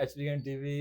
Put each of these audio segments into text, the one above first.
HDN TV।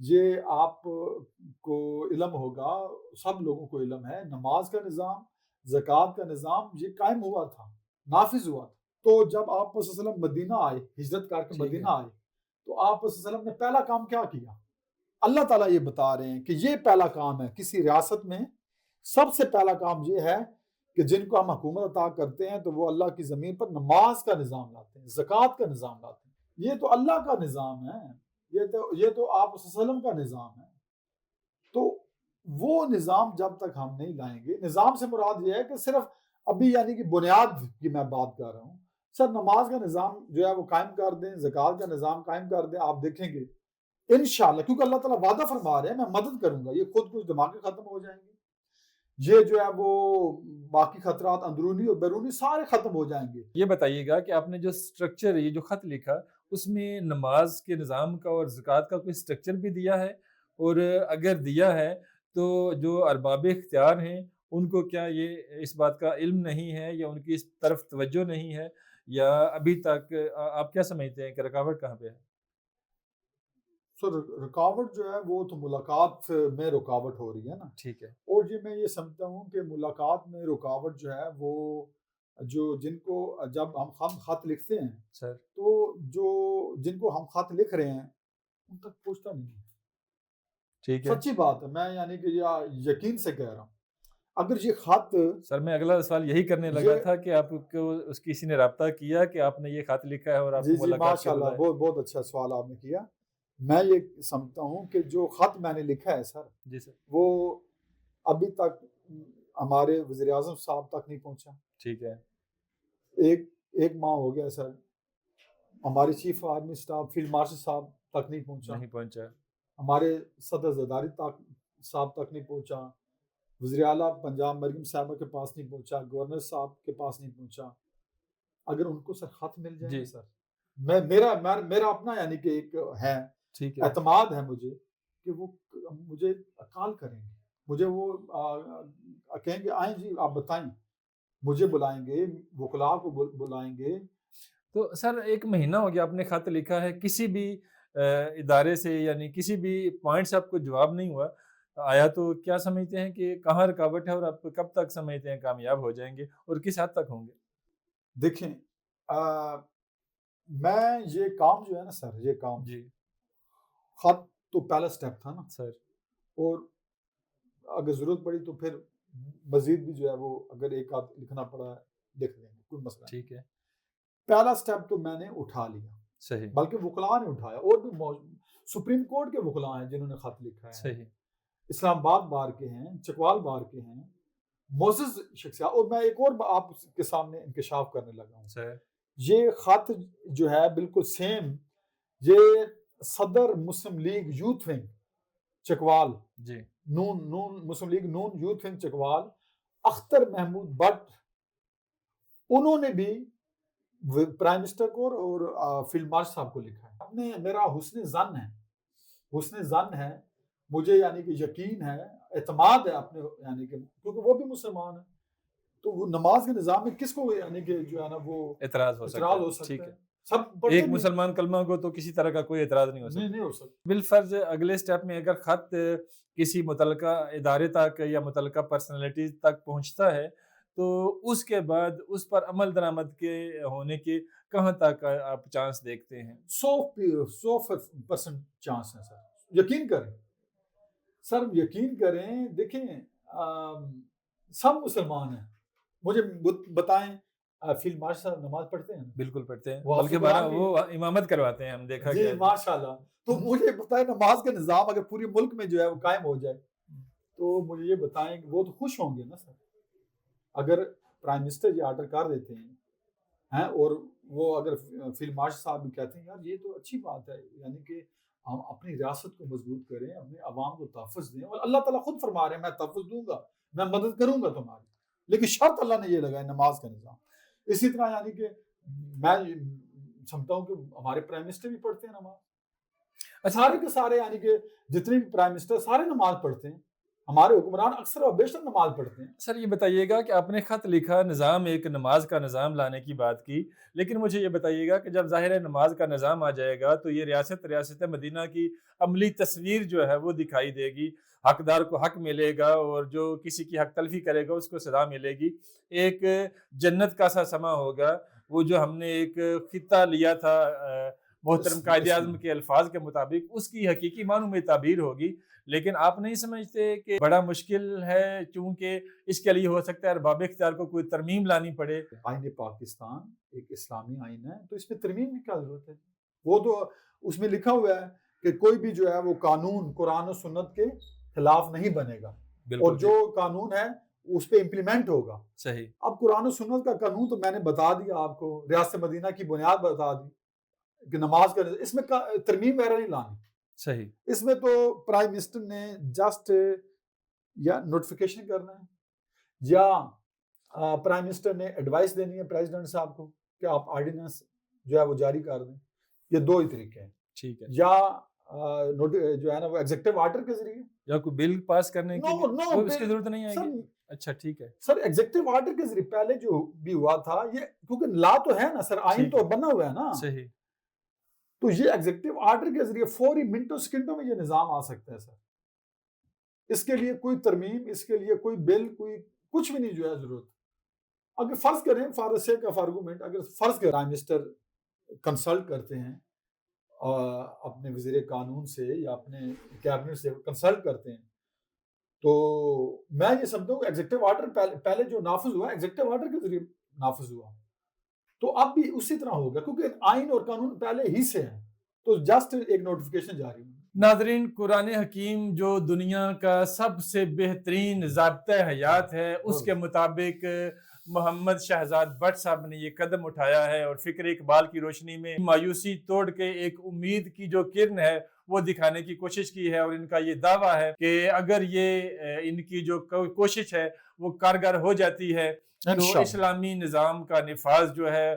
یہ آپ کو علم ہوگا، سب لوگوں کو علم ہے، نماز کا نظام، زکوٰۃ کا نظام یہ قائم ہوا تھا، نافذ ہوا تھا۔ تو جب آپ صلی اللہ علیہ وسلم مدینہ آئے، ہجرت کر کے مدینہ آئے، تو آپ صلی اللہ علیہ وسلم نے پہلا کام کیا کیا؟ اللہ تعالیٰ یہ بتا رہے ہیں کہ یہ پہلا کام ہے کسی ریاست میں، سب سے پہلا کام یہ ہے کہ جن کو ہم حکومت عطا کرتے ہیں تو وہ اللہ کی زمین پر نماز کا نظام لاتے ہیں، زکوٰۃ کا نظام لاتے ہیں۔ یہ تو اللہ کا نظام ہے، یہ تو آپ صلی اللہ علیہ وسلم کا نظام ہے۔ تو وہ نظام جب تک ہم نہیں لائیں گے، نظام سے مراد یہ ہے کہ صرف ابھی یعنی کہ بنیاد کی میں بات کر رہا ہوں، سر نماز کا نظام جو ہے وہ قائم کر دیں، زکوٰۃ کا نظام قائم کر دیں، آپ دیکھیں گے انشاءاللہ، کیونکہ اللہ تعالیٰ وعدہ فرما رہے ہیں میں مدد کروں گا، یہ خود کچھ دماغی ختم ہو جائیں گے، یہ جو ہے وہ باقی خطرات اندرونی اور بیرونی سارے ختم ہو جائیں گے۔ یہ بتائیے گا کہ آپ نے جو سٹرکچر، یہ جو خط لکھا، اس میں نماز کے نظام کا اور زکوٰۃ کا کوئی سٹرکچر بھی دیا ہے؟ اور اگر دیا ہے تو جو ارباب اختیار ہیں ان کو کیا یہ اس بات کا علم نہیں ہے، یا ان کی اس طرف توجہ نہیں ہے، یا ابھی تک آپ کیا سمجھتے ہیں کہ رکاوٹ کہاں پہ ہے؟ سر رکاوٹ جو ہے وہ تو ملاقات میں رکاوٹ ہو رہی ہے نا، ٹھیک ہے اور یہ میں یہ سمجھتا ہوں کہ ملاقات میں رکاوٹ جو ہے وہ جو جن کو جب ہم خط لکھتے ہیں سر، تو جو جن کو ہم خط لکھ رہے ہیں ان تک پہنچتا نہیں ہے، ٹھیک ہے سچی بات ہے، میں یعنی کہ یقین سے کہہ رہا ہوں، اگر یہ خط سر، میں اگلا سوال یہی کرنے لگا تھا کہ آپ کو اس کسی نے رابطہ کیا کہ آپ نے یہ خط لکھا ہے اور آپ جی کو جی ملاقات کے ماشاءاللہ، بلائے؟ بہت اچھا سوال آپ نے کیا۔ میں یہ سمجھتا ہوں کہ جو خط میں نے لکھا ہے سر، جی سر، وہ ابھی تک ہمارے وزیر اعظم صاحب تک نہیں پہنچا، ٹھیک ہے ایک ماہ ہو گیا سر، ہمارے chief army staff field marshal صاحب تک نہیں پہنچا، نہیں پہنچا، ہمارے صدر زرداری صاحب تک نہیں پہنچا، وزیر اعلیٰ پنجاب مریم صاحبہ کے پاس نہیں پہنچا، گورنر صاحب کے پاس نہیں پہنچا۔ اگر ان کو سر خط مل جائے جی سر، میرا اپنا یعنی کہ ایک ہے ٹھیک ہے اعتماد ہے مجھے کہ وہ مجھے کال کریں گے، مجھے وہ کہیں گے آئیں جی آپ بتائیں، مجھے بلائیں گے، وکلاء کو بلائیں گے۔ تو سر، ایک مہینہ ہو گیا آپ نے خط لکھا ہے، کسی بھی ادارے سے یعنی کسی بھی پوائنٹ سے آپ کو جواب نہیں ہوا آیا، تو کیا سمجھتے ہیں کہ کہاں رکاوٹ ہے، اور آپ کب تک سمجھتے ہیں کامیاب ہو جائیں گے، اور کس حد تک ہوں گے؟ دیکھیں میں یہ کام جو ہے نا سر، یہ کام جی خط تو پہلا سٹیپ تھا نا، سر، اور اگر ضرورت پڑی تو پھر مزید بھی جو ہے وہ اگر ایک آدھ لکھنا پڑا لکھ دیں گے، کوئی مسئلہ نہیں۔ ٹھیک ہے پہلا سٹیپ تو میں نے اٹھا لیا، صحیح بلکہ وکلاء نے اٹھایا، اور بھی سپریم کورٹ کے وکلاء ہیں جنہوں نے خط لکھا ہے، صحیح اسلام آباد بار کے ہیں، چکوال بار کے ہیں، معزز شخصیات۔ اور میں ایک اور آپ کے سامنے انکشاف کرنے لگا ہوں، سر، یہ خط جو ہے بالکل سیم یہ صدر مسلم لیگ یوتھ ونگ چکوال، جی نون مسلم لیگ نون یوتھ ونگ چکوال، اختر محمود بٹ، انہوں نے بھی پرائم منسٹر کو اور فیلڈ مارشل صاحب کو لکھا ہے۔ اپنے میرا حسن زن ہے مجھے، یعنی کہ یقین ہے، اعتماد ہے اپنے، یعنی کہ کیونکہ وہ بھی مسلمان ہیں، تو وہ نماز کے نظام میں کس کو یعنی کہ جو ہے نا وہ اعتراض ہو سکتا ٹھیک ہے، ہے، سب پڑھتے ایک بھی مسلمان کلمہ کو تو کسی طرح کا کوئی اعتراض نہیں ہو سکتا۔ نہیں ہو سکتا۔ بالفرض اگلے سٹیپ میں اگر خط کسی متعلقہ ادارے تک یا متعلقہ پرسنالٹی تک پہنچتا ہے، تو اس کے بعد اس پر عمل درآمد کے ہونے کے کہاں تک آپ چانس دیکھتے ہیں؟ 100% چانس ہے سر، یقین کریں سر، یقین کریں۔ دیکھیں سب مسلمان ہیں، مجھے بتائیں فیلڈ مارشل صاحب نماز پڑھتے ہیں؟ بالکل پڑھتے ہیں، وہ بلکہ وہ امامت کرواتے ہیں، ہم دیکھا جی گیا ہے۔ ماشاءاللہ۔ تو مجھے بتائیں نماز کا نظام اگر پورے ملک میں جو ہے وہ قائم ہو جائے تو مجھے یہ بتائیں کہ وہ تو خوش ہوں گے نا سر، اگر پرائم منسٹر یہ آرڈر کر دیتے ہیں اور وہ اگر فیلڈ مارشل صاحب بھی کہتے ہیں یار یہ تو اچھی بات ہے، یعنی کہ ہم اپنی ریاست کو مضبوط کریں، اپنے عوام کو تحفظ دیں، اور اللہ تعالیٰ خود فرما رہے ہیں میں تحفظ دوں گا، میں مدد کروں گا تمہاری، لیکن شرط اللہ نے یہ لگایا نماز کا نظام۔ اسی طرح یعنی کہ میں سمجھتا ہوں کہ ہمارے پرائم منسٹر بھی پڑھتے ہیں نماز، سارے کے سارے یعنی کہ جتنے بھی پرائم منسٹر سارے نماز پڑھتے ہیں، ہمارے حکمران اکثر و بیشتر نماز پڑھتے ہیں۔ سر یہ بتائیے گا کہ آپ نے خط لکھا نظام، ایک نماز کا نظام لانے کی بات کی، لیکن مجھے یہ بتائیے گا کہ جب ظاہر ہے نماز کا نظام آ جائے گا تو یہ ریاست مدینہ کی عملی تصویر جو ہے وہ دکھائی دے گی، حقدار کو حق ملے گا اور جو کسی کی حق تلفی کرے گا اس کو سزا ملے گی، ایک جنت کا سا سما ہوگا۔ وہ جو ہم نے ایک خطہ لیا تھا محترم قائد اعظم کے الفاظ کے مطابق، اس کی حقیقی معنوں میں تعبیر ہوگی، لیکن آپ نہیں سمجھتے کہ بڑا مشکل ہے، چونکہ اس کے لیے ہو سکتا ہے ارباب اختیار کو کوئی ترمیم لانی پڑے؟ آئین پاکستان ایک اسلامی آئین ہے، تو اس میں ترمیم کی کیا ضرورت ہے؟ وہ تو اس میں لکھا ہوا ہے کہ کوئی بھی جو ہے وہ قانون قرآن و سنت کے خلاف نہیں بنے گا، اور جو قانون ہے اس پہ امپلیمنٹ ہوگا۔ صحیح۔ اب قرآن و سنت کا قانون تو میں نے بتا دیا آپ کو، ریاست مدینہ کی بنیاد بتا دی کہ نماز کا، اس میں ترمیم وغیرہ نہیں لانی۔ صحیح۔ اس میں تو پرائم منسٹر نے جسٹ یا نوٹیفیکیشن کرنا ہے، یا پرائم منسٹر نے ایڈوائس دینی ہے پریزیڈنٹ صاحب کو کہ آپ آرڈیننس جو ہے وہ جاری کر دیں۔ یہ دو ہی طریقے ہیں، ٹھیک ہے۔ یا جو ہے نا وہ ایگزیکٹو آرڈر کے ذریعے، یا کوئی بل پاس کرنے کی وہ اس کی ضرورت نہیں آئے گی؟ اچھا ٹھیک ہے سر، ایگزیکٹو آرڈر کے ذریعے پہلے جو بھی ہوا تھا، یہ کیونکہ لا تو ہے نا سر، آئین تو بنا ہوا ہے نا، صحیح، تو یہ ایگزیکٹو آرڈر کے ذریعے فوری منٹوں سیکنڈوں میں یہ نظام آ سکتا ہے سر۔ اس کے لیے کوئی ترمیم، اس کے لیے کوئی بل، کوئی کچھ بھی نہیں جو ہے ضرورت۔ اگر فرض کریں for the sake of argument, اگر فرض کریں پرائم منسٹر کنسلٹ کرتے ہیں اپنے وزیر قانون سے یا اپنے کیبنٹ سے کنسلٹ کرتے ہیں، تو میں یہ سمجھتا ہوں کہ ایگزیکٹو آرڈر پہلے جو نافذ ہوا ایگزیکٹو آرڈر کے ذریعے نافذ ہوا، تو اب بھی اسی طرح ہوگا، کیونکہ آئین اور قانون پہلے ہی سے ہیں، تو جسٹ ایک نوٹیفیکیشن جاری ہوئی۔ ناظرین، قرآن حکیم جو دنیا کا سب سے بہترین ضابطۂ حیات ہے، اس کے مطابق محمد شہزاد بٹ صاحب نے یہ قدم اٹھایا ہے، اور فکر اقبال کی روشنی میں مایوسی توڑ کے ایک امید کی جو کرن ہے وہ دکھانے کی کوشش کی ہے، اور ان کا یہ دعویٰ ہے کہ اگر یہ ان کی جو کوشش ہے وہ کارگر ہو جاتی ہے تو اسلامی نظام کا نفاذ جو ہے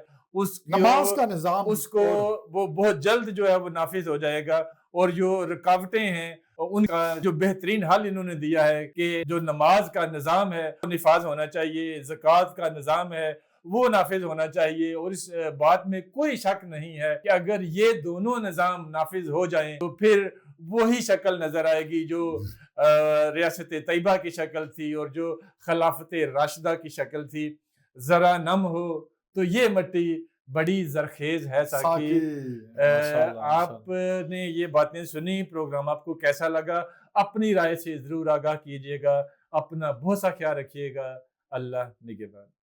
نماز کا نظام اس کو وہ بہت جلد جو ہے وہ نافذ ہو جائے گا، اور جو رکاوٹیں ہیں ان کا جو بہترین حل انہوں نے دیا ہے کہ جو نماز کا نظام ہے وہ نفاذ ہونا چاہیے، زکوٰۃ کا نظام ہے وہ نافذ ہونا چاہیے، اور اس بات میں کوئی شک نہیں ہے کہ اگر یہ دونوں نظام نافذ ہو جائیں تو پھر وہی شکل نظر آئے گی جو ریاست طیبہ کی شکل تھی اور جو خلافت راشدہ کی شکل تھی۔ ذرا نم ہو تو یہ مٹی بڑی زرخیز ہے ساقی۔ آپ نے یہ باتیں سنی، پروگرام آپ کو کیسا لگا؟ اپنی رائے سے ضرور آگاہ کیجیے گا، اپنا بہت سا خیال رکھیے گا۔ اللہ نگہبان۔